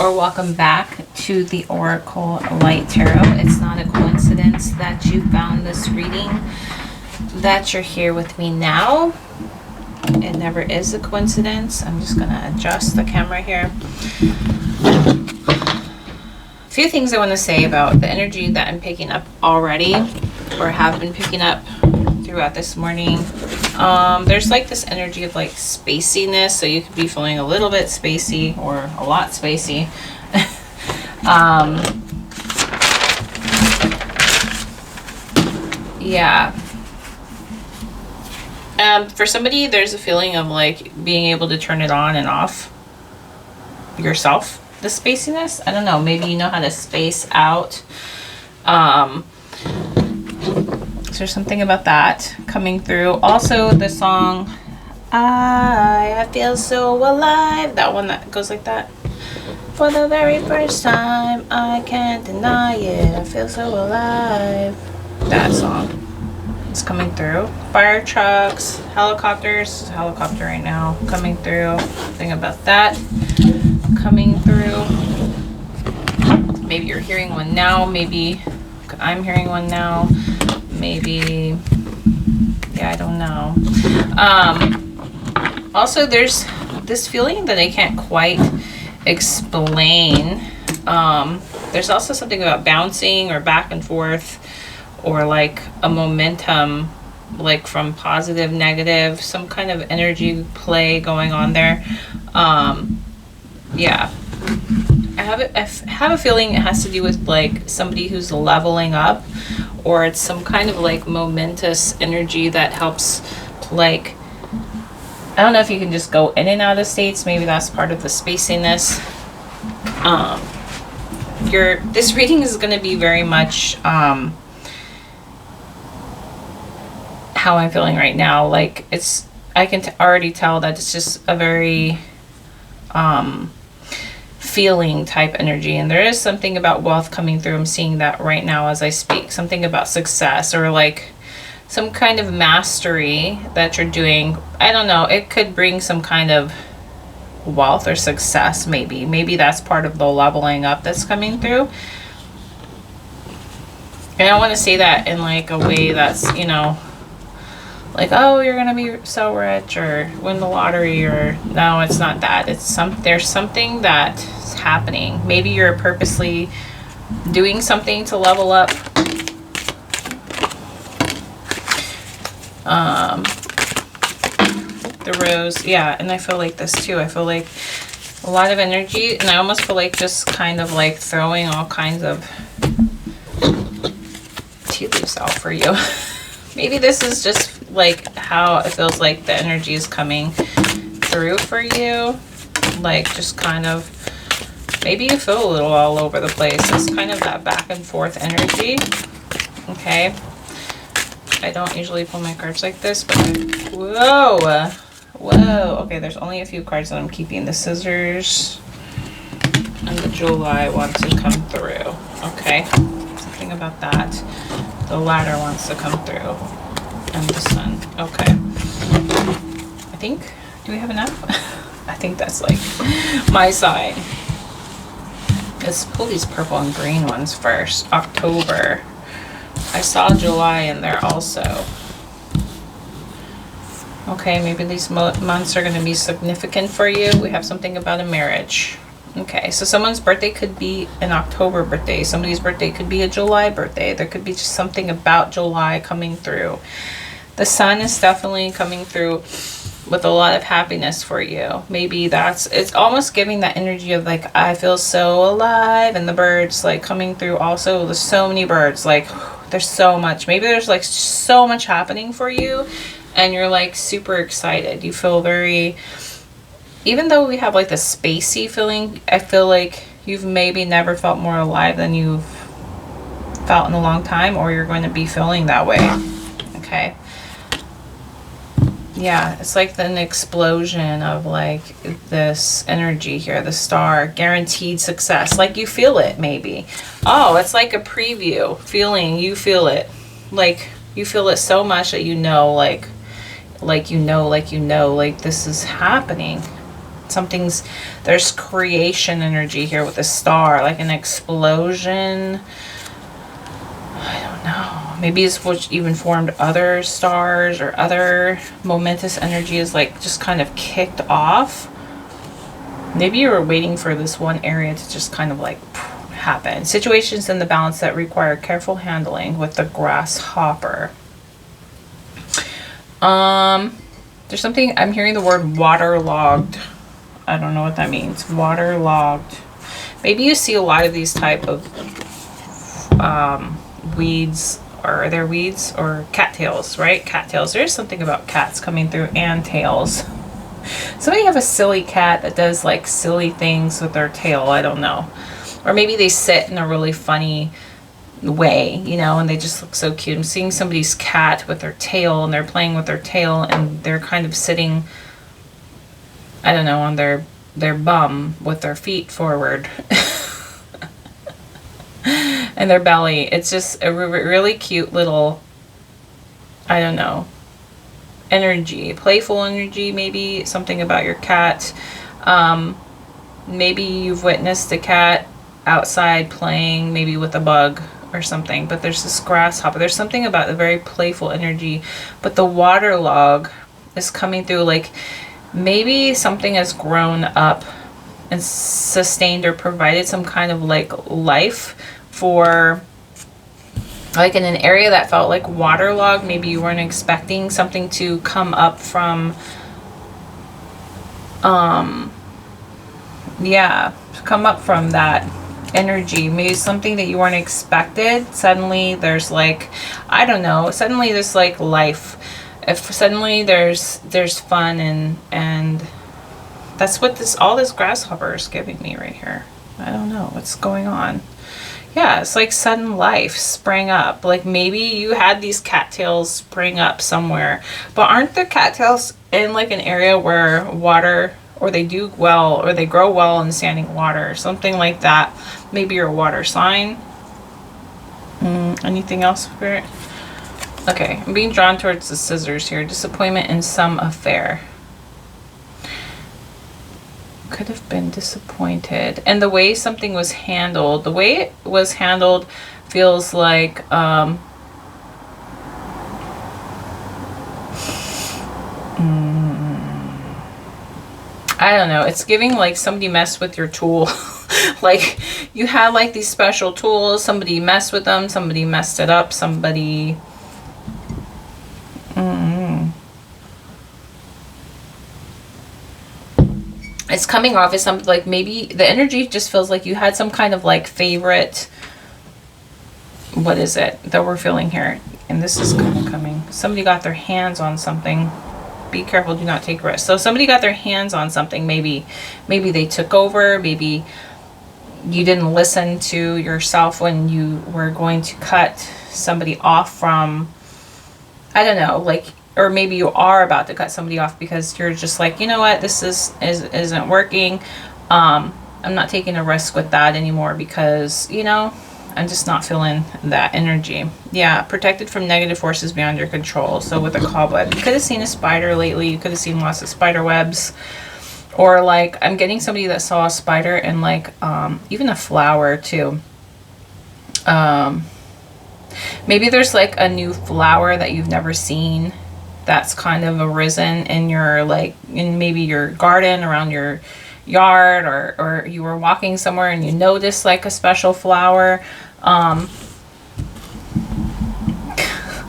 or welcome back to the Oracle Light Tarot. It's not a coincidence that you found this reading, that you're here with me now. It never is a coincidence. I'm just going to adjust the camera here. A few things I want to say about the energy that I'm picking up already, or have been picking up throughout this morning. There's like this energy of like spaciness, so you could be feeling a little bit spacey or a lot spacey. Yeah. For somebody, there's a feeling of like being able to turn it on and off yourself, the spaciness. I don't know, maybe you know how to space out. So there's something about that coming through. Also, the song I feel so alive, that one that goes like that. For the very first time, I can't deny it, I feel so alive. That song is coming through. Fire trucks, helicopters, helicopter right now coming through. Something about that coming through. Maybe you're hearing one now, maybe I'm hearing one now. Maybe, yeah, I don't know. Also, there's this feeling that I can't quite explain. There's also something about bouncing or back and forth, or like a momentum, like from positive, negative, some kind of energy play going on there. Yeah. I have a feeling it has to do with like somebody who's leveling up, or it's some kind of like momentous energy that helps, like, I don't know if you can just go in and out of states. Maybe that's part of the spaciness. This reading is going to be very much how I'm feeling right now. Like, I can already tell that it's just a very feeling type energy, and there is something about wealth coming through. I'm seeing that right now as I speak. Something about success, or like some kind of mastery that you're doing. I don't know, it could bring some kind of wealth or success. Maybe that's part of the leveling up that's coming through. And I want to say that in like a way that's, you know, like, oh, you're gonna be so rich or win the lottery, or no, it's not that. There's something that's happening. Maybe you're purposely doing something to level up. The rose, yeah, and I feel like this too. I feel like a lot of energy, and I almost feel like just kind of like throwing all kinds of tea leaves out for you. Maybe this is just like how it feels like the energy is coming through for you. Like, just kind of, maybe you feel a little all over the place. It's kind of that back and forth energy. Okay. I don't usually pull my cards like this, but whoa. Okay, there's only a few cards that I'm keeping. The scissors and the July want to come through. Okay. Something about that. The ladder wants to come through. And the sun. Okay. I think, do we have enough? I think that's like my side. Let's pull these purple and green ones first. October. I saw July in there also. Okay, maybe these months are going to be significant for you. We have something about a marriage. Okay, so someone's birthday could be an October birthday. Somebody's birthday could be a July birthday. There could be just something about July coming through. The sun is definitely coming through with a lot of happiness for you. Maybe it's almost giving that energy of like, I feel so alive, and the birds like coming through also. There's so many birds, like there's so much. Maybe there's like so much happening for you, and you're like super excited. You feel very, even though we have like the spacey feeling, I feel like you've maybe never felt more alive than you've felt in a long time, or you're going to be feeling that way. Okay. Yeah, it's like an explosion of like this energy here, the star, guaranteed success. Like you feel it maybe. Oh, it's like a preview feeling. You feel it. Like you feel it so much that you know, like this is happening. there's creation energy here with a star, like an explosion. I don't know. Maybe it's what even formed other stars or other momentous energy is like just kind of kicked off. Maybe you were waiting for this one area to just kind of like happen. Situations in the balance that require careful handling with the grasshopper. There's something, I'm hearing the word waterlogged. I don't know what that means. Waterlogged. Maybe you see a lot of these type of weeds, or are there weeds or cattails, right? Cattails. There's something about cats coming through, and tails. Somebody have a silly cat that does like silly things with their tail. I don't know. Or maybe they sit in a really funny way, you know, and they just look so cute. I'm seeing somebody's cat with their tail, and they're playing with their tail, and they're kind of sitting, I don't know, on their bum with their feet forward. And their belly. It's just a really cute little, I don't know, energy, playful energy, maybe something about your cat. Maybe you've witnessed a cat outside playing, maybe with a bug or something, but there's this grasshopper. There's something about the very playful energy, but the waterlog is coming through, like maybe something has grown up and sustained or provided some kind of like life for, like in an area that felt like waterlogged. Maybe you weren't expecting something to come up from, yeah, come up from that energy. Maybe something that you weren't expected. Suddenly there's like, I don't know, suddenly there's like life. If suddenly there's fun, and that's what all this grasshopper is giving me right here. I don't know what's going on. Yeah, it's like sudden life sprang up. Like maybe you had these cattails spring up somewhere, but aren't the cattails in like an area where water, or they do well, or they grow well in standing water, or something like that? Maybe you're a water sign. Anything else, Spirit? Okay, I'm being drawn towards the scissors here. Disappointment in some affair. Could have been disappointed. And the way something was handled, the way it was handled feels like, I don't know. It's giving like somebody messed with your tool. Like you had like these special tools. Somebody messed with them. Somebody messed it up. Somebody... It's coming off as something like, maybe the energy just feels like you had some kind of like favorite, what is it that we're feeling here? And this is kind of coming. Somebody got their hands on something. Be careful, do not take risks. So somebody got their hands on something. Maybe they took over. Maybe you didn't listen to yourself when you were going to cut somebody off from, I don't know, like, or maybe you are about to cut somebody off because you're just like, you know what, this isn't working. I'm not taking a risk with that anymore because, you know, I'm just not feeling that energy. Yeah, protected from negative forces beyond your control. So with a cobweb, you could have seen a spider lately. You could have seen lots of spider webs. Or like, I'm getting somebody that saw a spider and like, even a flower too. Maybe there's like a new flower that you've never seen that's kind of arisen in your, like, in maybe your garden, around your yard, or you were walking somewhere and you noticed like a special flower.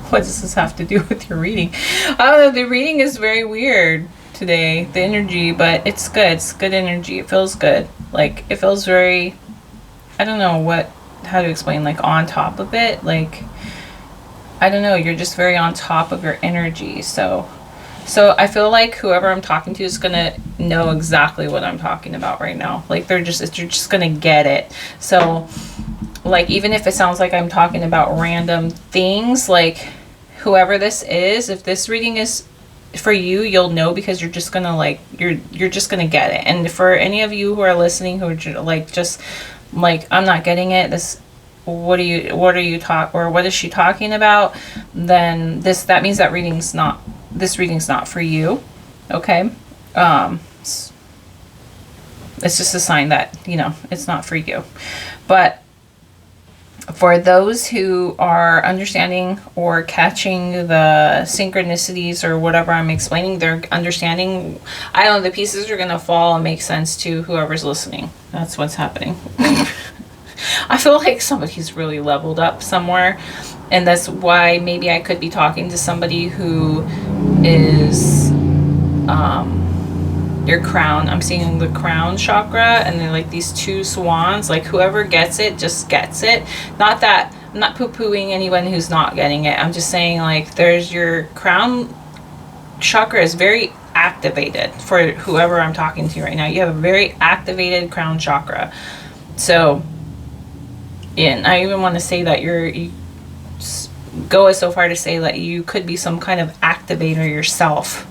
What does this have to do with your reading? I don't know, the reading is very weird today, the energy, but it's good. It's good energy. It feels good. Like, it feels very, I don't know how to explain, like on top of it. Like, I don't know, you're just very on top of your energy. So I feel like whoever I'm talking to is gonna know exactly what I'm talking about right now. Like you're just gonna get it. So like, even if it sounds like I'm talking about random things, like whoever this is, if this reading is for you, you'll know, because you're just gonna like, you're just gonna get it. And for any of you who are listening who are like, just like, I'm not getting it, what is she talking about, then that means this reading's not for you. Okay. It's just a sign that, you know, it's not for you. But for those who are understanding or catching the synchronicities or whatever I'm explaining, they're understanding. I don't know, the pieces are going to fall and make sense to whoever's listening. That's what's happening. I feel like somebody's really leveled up somewhere. And that's why maybe I could be talking to somebody who is your crown. I'm seeing the crown chakra, and they're like these two swans. Like whoever gets it just gets it. Not that I'm not poo-pooing anyone who's not getting it. I'm just saying, like, there's your crown chakra is very activated for whoever I'm talking to right now. You have a very activated crown chakra. So, and I even want to say that you go as so far to say that you could be some kind of activator yourself.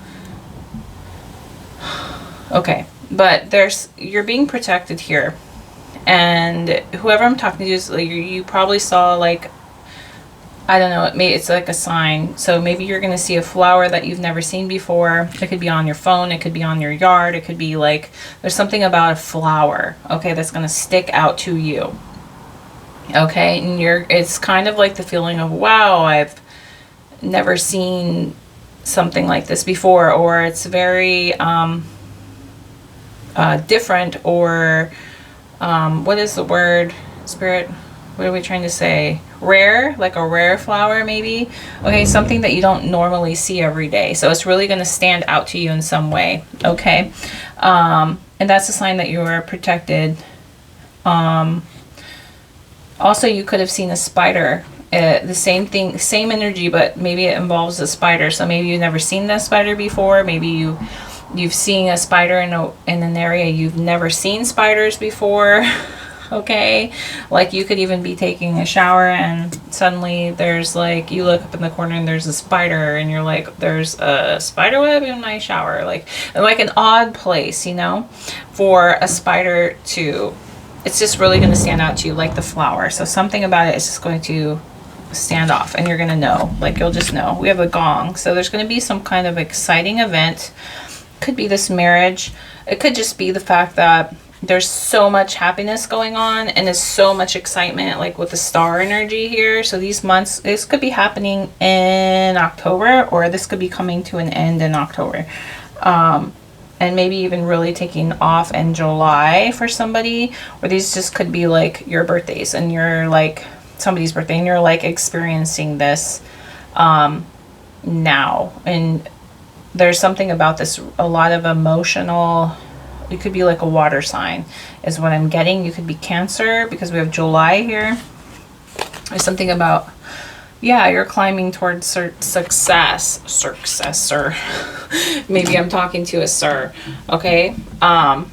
Okay, but you're being protected here, and whoever I'm talking to is like, you probably saw, like, I don't know, it's like a sign. So maybe you're gonna see a flower that you've never seen before. It could be on your phone, it could be on your yard, it could be like there's something about a flower, okay, that's gonna stick out to you. Okay, and it's kind of like the feeling of, wow, I've never seen something like this before, or it's very different, or what is the word, spirit, what are we trying to say, rare, like a rare flower maybe. Okay, something that you don't normally see every day, so it's really going to stand out to you in some way. Okay, and that's a sign that you are protected. Also, you could have seen a spider, the same thing, same energy, but maybe it involves a spider. So maybe you've never seen that spider before. Maybe you've seen a spider in an area you've never seen spiders before. Okay, like you could even be taking a shower and suddenly there's, like, you look up in the corner and there's a spider, and you're like, there's a spider web in my shower. Like an odd place, you know, for a spider to, it's just really going to stand out to you, like the flower. So something about it is just going to stand off, and you're going to know, like, you'll just know. We have a gong, so there's going to be some kind of exciting event. Could be this marriage. It could just be the fact that there's so much happiness going on, and there's so much excitement, like with the star energy here. So these months, this could be happening in October, or this could be coming to an end in October. And maybe even really taking off in July for somebody, or these just could be like your birthdays, and you're like somebody's birthday, and you're like experiencing this now. And there's something about this, a lot of emotional, it could be like a water sign is what I'm getting. You could be Cancer, because we have July here. There's something about, yeah, you're climbing towards success, sir. Maybe I'm talking to a sir. Okay. Yeah,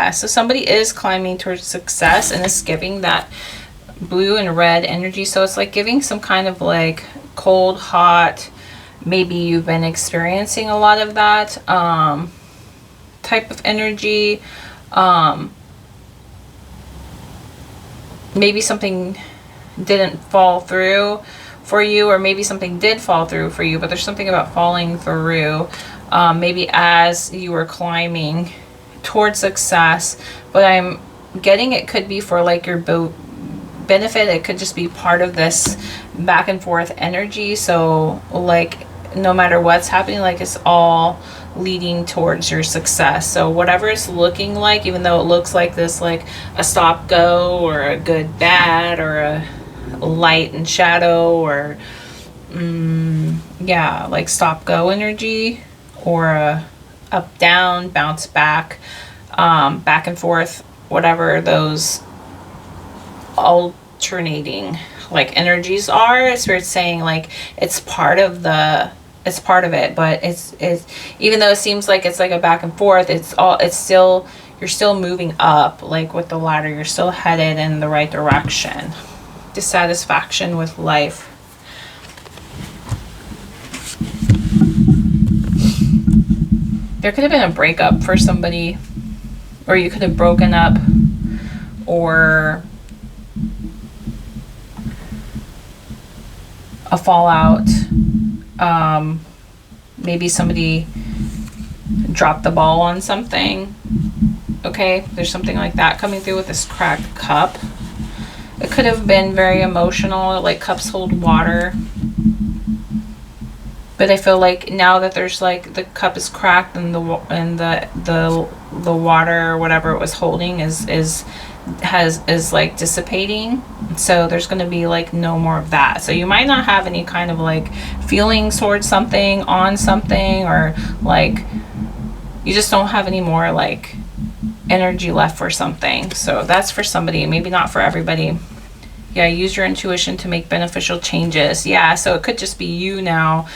so somebody is climbing towards success, and it's giving that blue and red energy. So it's like giving some kind of like cold, hot, maybe you've been experiencing a lot of that type of energy. Maybe something didn't fall through for you, or maybe something did fall through for you, but there's something about falling through, maybe as you were climbing towards success. But I'm getting it could be for like your benefit. It could just be part of this back and forth energy. So like no matter what's happening, like it's all leading towards your success. So whatever it's looking like, even though it looks like this, like a stop go, or a good bad, or a light and shadow, or yeah, like stop go energy, or a up down, bounce back, back and forth, whatever those alternating like energies are. Spirit's saying like it's part of it, but it's even though it seems like it's like a back and forth, you're still moving up, like with the ladder, you're still headed in the right direction. Dissatisfaction with life. There could have been a breakup for somebody, or you could have broken up, or a fallout. Maybe somebody dropped the ball on something. Okay, there's something like that coming through with this cracked cup. It could have been very emotional, like cups hold water. But I feel like now that there's like the cup is cracked and the water or whatever it was holding is like dissipating. So there's going to be like no more of that. So you might not have any kind of like feelings towards something, on something, or like you just don't have any more like energy left for something. So that's for somebody, maybe not for everybody. Yeah, use your intuition to make beneficial changes. Yeah, so it could just be you now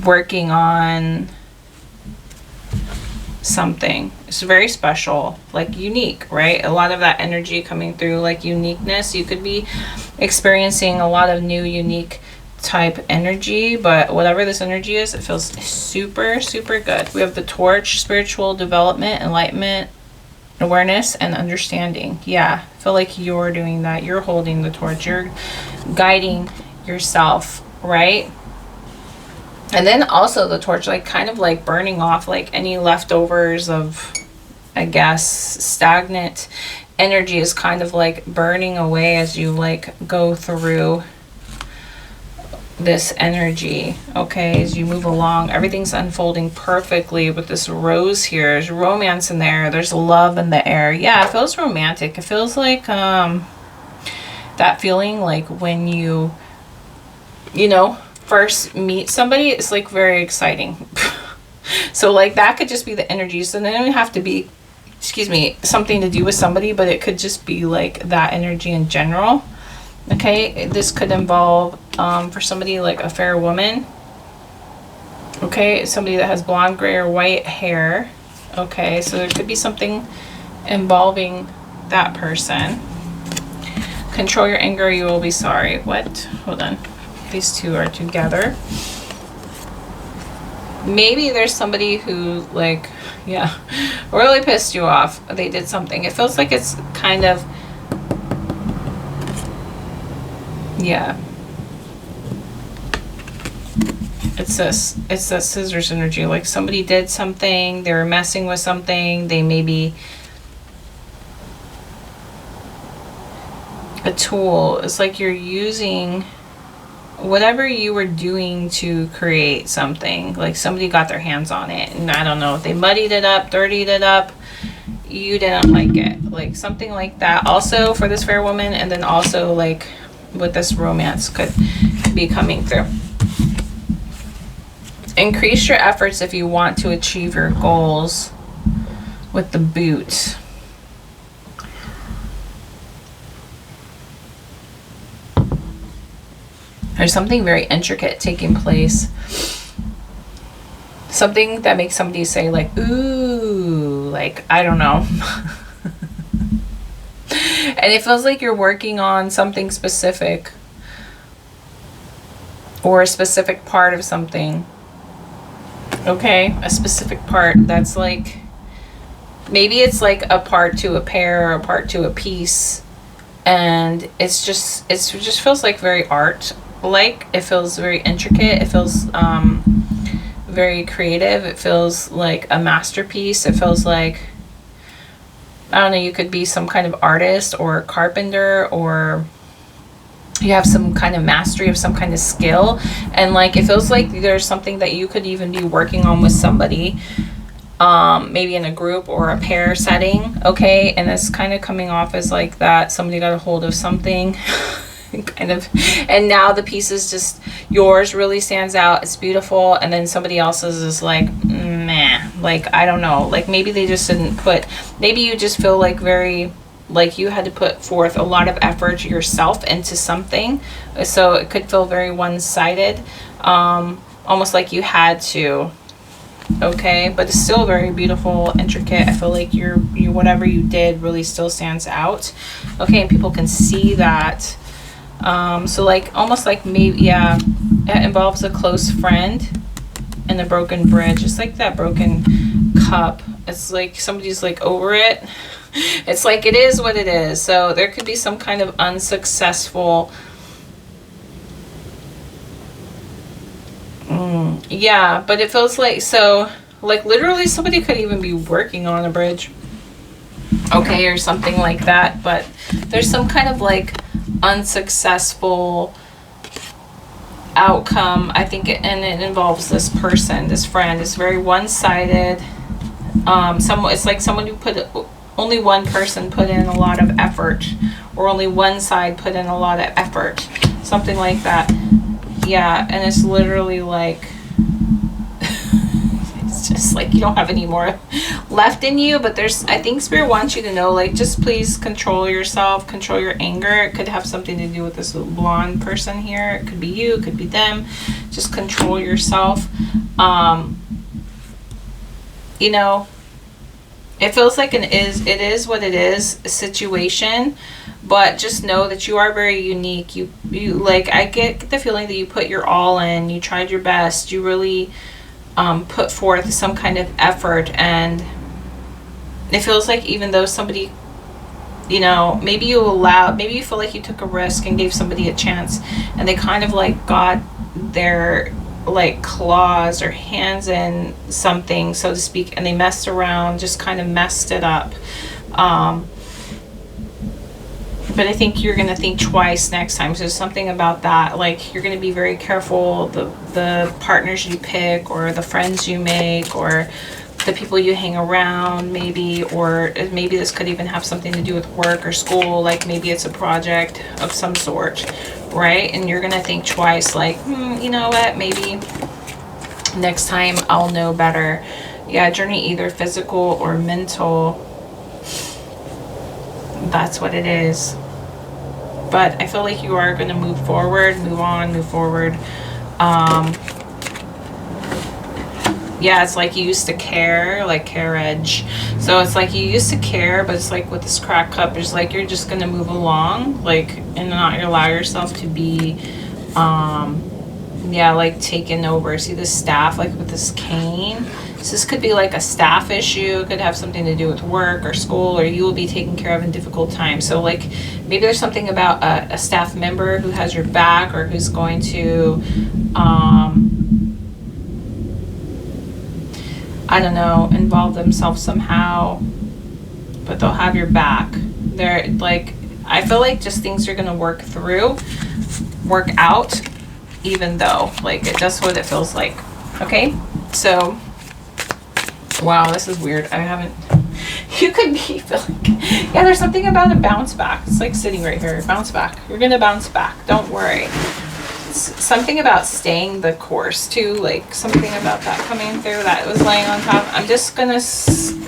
working on something. It's very special, like unique, right? A lot of that energy coming through, like uniqueness. You could be experiencing a lot of new, unique type energy, but whatever this energy is, it feels super, super good. We have the torch, spiritual development, enlightenment, awareness, and understanding. Yeah, I feel like you're doing that. You're holding the torch. You're guiding yourself, right? And then also the torch, like kind of like burning off like any leftovers of, I guess, stagnant energy is kind of like burning away as you like go through this energy. Okay, as you move along, everything's unfolding perfectly with this rose here. There's romance in there. There's love in the air. Yeah, it feels romantic. It feels like that feeling like when you know, first meet somebody. It's like very exciting. So like that could just be the energy. So then it doesn't have to be, excuse me, something to do with somebody, but it could just be like that energy in general. Okay, this could involve for somebody like a fair woman. Okay, somebody that has blonde, gray, or white hair. Okay, so there could be something involving that person. Control your anger, you will be sorry. What? Hold on. These two are together. Maybe there's somebody who like, yeah, really pissed you off. They did something. It feels like it's kind of, yeah. It's that scissors energy. Like somebody did something, they were messing with something, they maybe a tool. It's like you're using whatever you were doing to create something. Like somebody got their hands on it, and I don't know if they muddied it up, dirtied it up, you didn't like it. Like something like that. Also for this fair woman, and then also like with this romance could be coming through. Increase your efforts if you want to achieve your goals with the boot. There's something very intricate taking place. Something that makes somebody say like, ooh, like, I don't know. And it feels like you're working on something specific or a specific part of something. Okay, a specific part that's like, maybe it's like a part to a pair or a part to a piece, and it just feels like very art like. It feels very intricate. It feels very creative. It feels like a masterpiece. It feels like, I don't know, you could be some kind of artist or carpenter, or you have some kind of mastery of some kind of skill, and like it feels like there's something that you could even be working on with somebody, maybe in a group or a pair setting. Okay, and it's kind of coming off as like that somebody got a hold of something kind of, and now the piece is just yours, really stands out, it's beautiful, and then somebody else's is like meh, like I don't know, like maybe they just didn't put, maybe you just feel like very, like you had to put forth a lot of effort yourself into something, so it could feel very one-sided, almost like you had to. Okay, but it's still very beautiful, intricate. I feel like you whatever you did really still stands out. Okay, and people can see that. So like almost like maybe, yeah, it involves a close friend and a broken bridge. It's like that broken cup. It's like somebody's like over it. It's like it is what it is. So there could be some kind of unsuccessful, yeah, but it feels like, so Like literally somebody could even be working on a bridge, okay, or something like that, but there's some kind of like unsuccessful outcome, I think, and it involves this person, this friend. It's very one-sided. It's like someone who only one person put in a lot of effort, or only one side put in a lot of effort, something like that. Yeah, and it's literally like it's just like you don't have any more left in you. But I think Spirit wants you to know, like, just please control yourself, control your anger. It could have something to do with this blonde person here. It could be you, it could be them. Just control yourself. You know, it feels like it is what it is, a situation, but just know that you are very unique. You like, I get the feeling that you put your all in, you tried your best, you really put forth some kind of effort, and it feels like even though somebody, you know, maybe you feel like you took a risk and gave somebody a chance, and they kind of like got their like claws or hands in something, so to speak, and they messed around, just kind of messed it up. But I think you're going to think twice next time. So there's something about that, like you're going to be very careful, the partners you pick, or the friends you make, or the people you hang around, maybe, or maybe this could even have something to do with work or school, like maybe it's a project of some sort, right? And you're gonna think twice, like, you know what, maybe next time I'll know better. Yeah, journey either physical or mental. That's what it is. But I feel like you are going to move forward, move on, move forward. Yeah, it's like you used to care, like carriage. So it's like you used to care, but it's like with this cracked cup, it's like you're just going to move along, like, and not allow yourself to be, yeah, like taken over. See this staff, like with this cane? So this could be like a staff issue. It could have something to do with work or school, or you will be taken care of in difficult times. So like maybe there's something about a staff member who has your back, or who's going to, I don't know, involve themselves somehow, but they'll have your back. They're like, I feel like just things are going to work out, even though, like, that's what it feels like. Okay, so, wow, this is weird. You could be feeling, yeah, there's something about a bounce back. It's like sitting right here, bounce back. You're going to bounce back, don't worry. Something about staying the course too, like something about that coming through, that was laying on top. I'm just gonna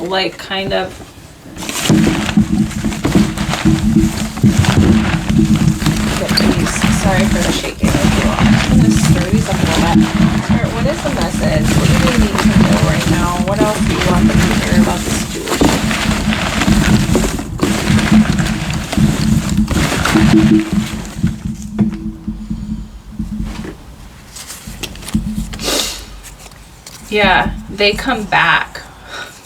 like kind of get these. Sorry for the shaking of you all. I'm gonna stir these up a little bit. Alright, what is the message? What do we need to know right now? What else do you want them to hear about the situation? Yeah, they come back.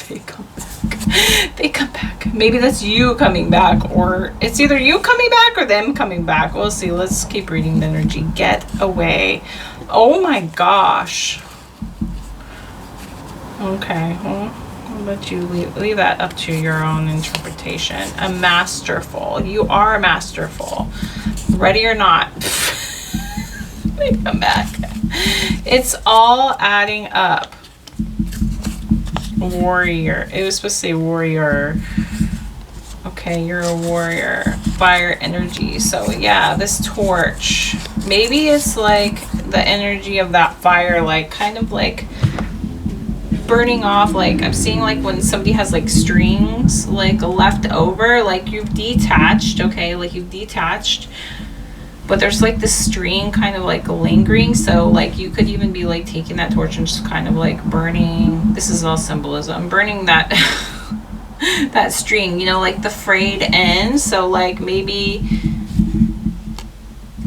They come back. They come back. Maybe that's you coming back, or it's either you coming back or them coming back. We'll see. Let's keep reading the energy. Get away. Oh my gosh. Okay, well, I'll let you leave that up to your own interpretation. A masterful. You are masterful. Ready or not. They come back. It's all adding up. Warrior. It was supposed to say warrior. Okay, you're a warrior. Fire energy. So yeah, this torch. Maybe it's like the energy of that fire, like kind of like burning off. Like I'm seeing like when somebody has like strings like left over, like you've detached. Okay, like you've detached, but there's like this string kind of like lingering. So like you could even be like taking that torch and just kind of like burning. This is all symbolism. Burning that that string, you know, like the frayed ends. So like maybe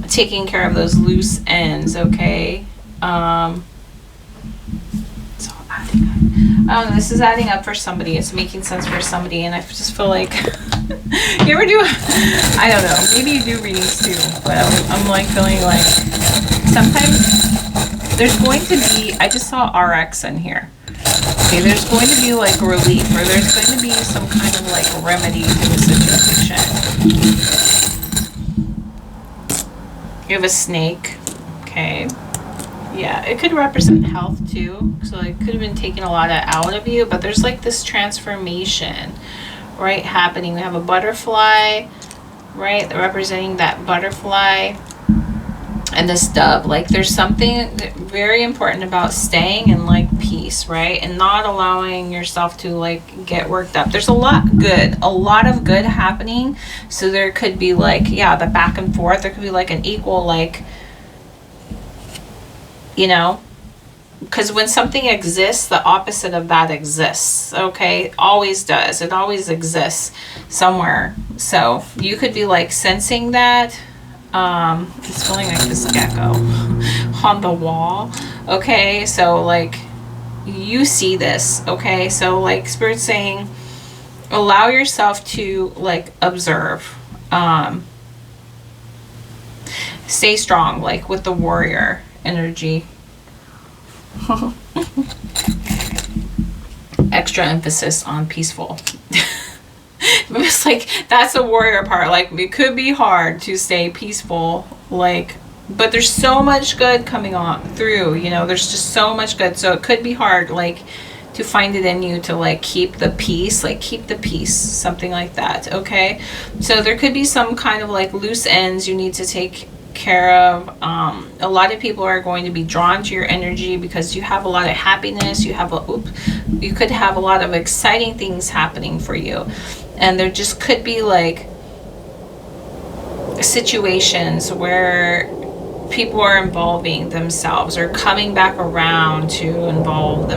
taking care of those loose ends. Okay. It's all adding up. I don't know, this is adding up for somebody. It's making sense for somebody, and I just feel like you ever do, I don't know, maybe you do readings too, but I'm like feeling like sometimes there's going to be, I just saw RX in here. Okay, there's going to be like relief, or there's going to be some kind of like remedy to the situation. You have a snake. Okay. Yeah, it could represent health too. So it could have been taking a lot out of you, but there's like this transformation, right, happening. We have a butterfly, right, representing that butterfly, and this dove. Like there's something very important about staying in like peace, right, and not allowing yourself to like get worked up. There's a lot of good happening. So there could be like, yeah, the back and forth. There could be like an equal, like, you know, because when something exists, the opposite of that exists. Okay, always does. It always exists somewhere. So you could be like sensing that. It's feeling like this gecko on the wall. Okay, so like you see this. Okay, so like Spirit's saying, allow yourself to like observe. Stay strong, like with the warrior energy. Extra emphasis on peaceful. It's like that's the warrior part. Like it could be hard to stay peaceful, like, but there's so much good coming on through, you know, there's just so much good. So it could be hard, like, to find it in you to like keep the peace, something like that. Okay, so there could be some kind of like loose ends you need to take care of. A lot of people are going to be drawn to your energy because you have a lot of happiness. You could have a lot of exciting things happening for you, and there just could be like situations where people are involving themselves or coming back around to involve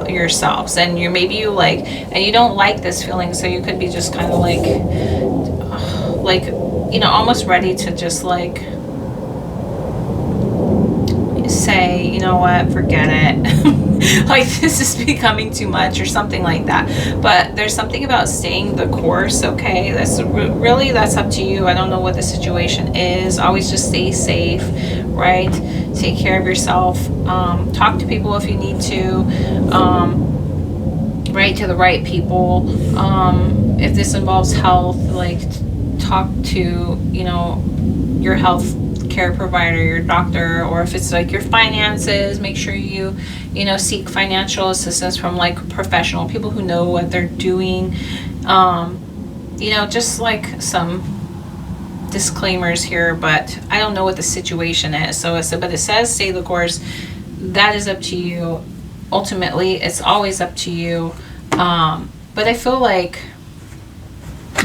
yourselves, and you like, and you don't like this feeling, so you could be just kind of like, you know, almost ready to just like say, you know what, forget it. Like this is becoming too much or something like that. But there's something about staying the course. Okay, that's really, that's up to you. I don't know what the situation is. Always just stay safe, right? Take care of yourself. Talk to people if you need to, right, to the right people. If this involves health, like talk to, you know, your health care provider, your doctor, or if it's like your finances, make sure you know, seek financial assistance from like professional people who know what they're doing. You know, just like some disclaimers here, but I don't know what the situation is. But it says stay the course. That is up to you. Ultimately, it's always up to you. But I feel like,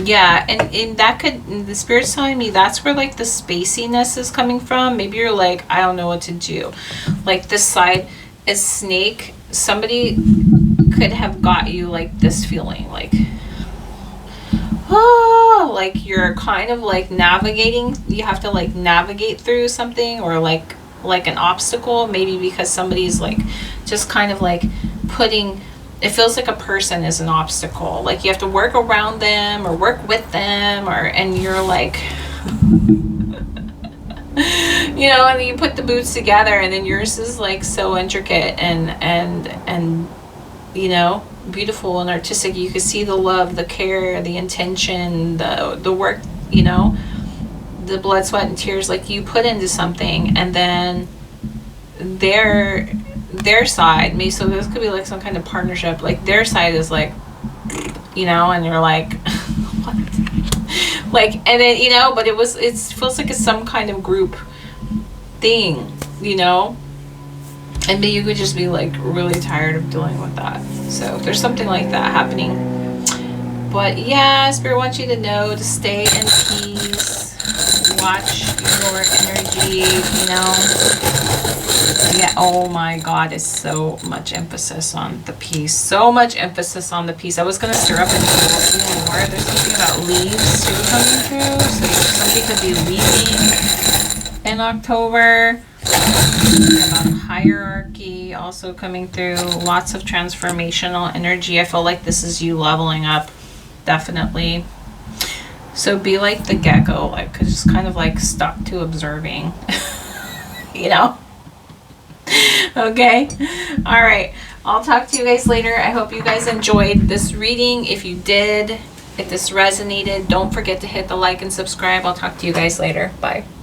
yeah, and that could, the Spirit's telling me that's where like the spaciness is coming from. Maybe you're like, I don't know what to do. Like this side is snake. Somebody could have got you like this feeling, like, oh, like you're kind of like navigating. You have to like navigate through something, or like an obstacle, maybe because somebody's like just kind of like putting, it feels like a person is an obstacle. Like you have to work around them or work with them, and you're like, you know, and you put the boots together, and then yours is like so intricate and you know, beautiful and artistic. You can see the love, the care, the intention, the work, you know, the blood, sweat, and tears like you put into something, and then their side, maybe, so this could be like some kind of partnership, like their side is like, you know, and you're like, what? Like, and then, you know, but it feels like it's some kind of group thing, you know, and you could just be like really tired of dealing with that. So there's something like that happening. But yeah, Spirit wants you to know to stay in peace, watch your energy, you know. Yeah, oh my God, it's so much emphasis on the peace. So much emphasis on the peace. I was going to stir up and we'll see more. There's something about leaves too coming through. So somebody could be leaving in October. About hierarchy also coming through. Lots of transformational energy. I feel like this is you leveling up. Definitely. So be like the gecko, like just kind of like stuck to observing. You know? Okay. All right. I'll talk to you guys later. I hope you guys enjoyed this reading. If you did, if this resonated, don't forget to hit the like and subscribe. I'll talk to you guys later. Bye.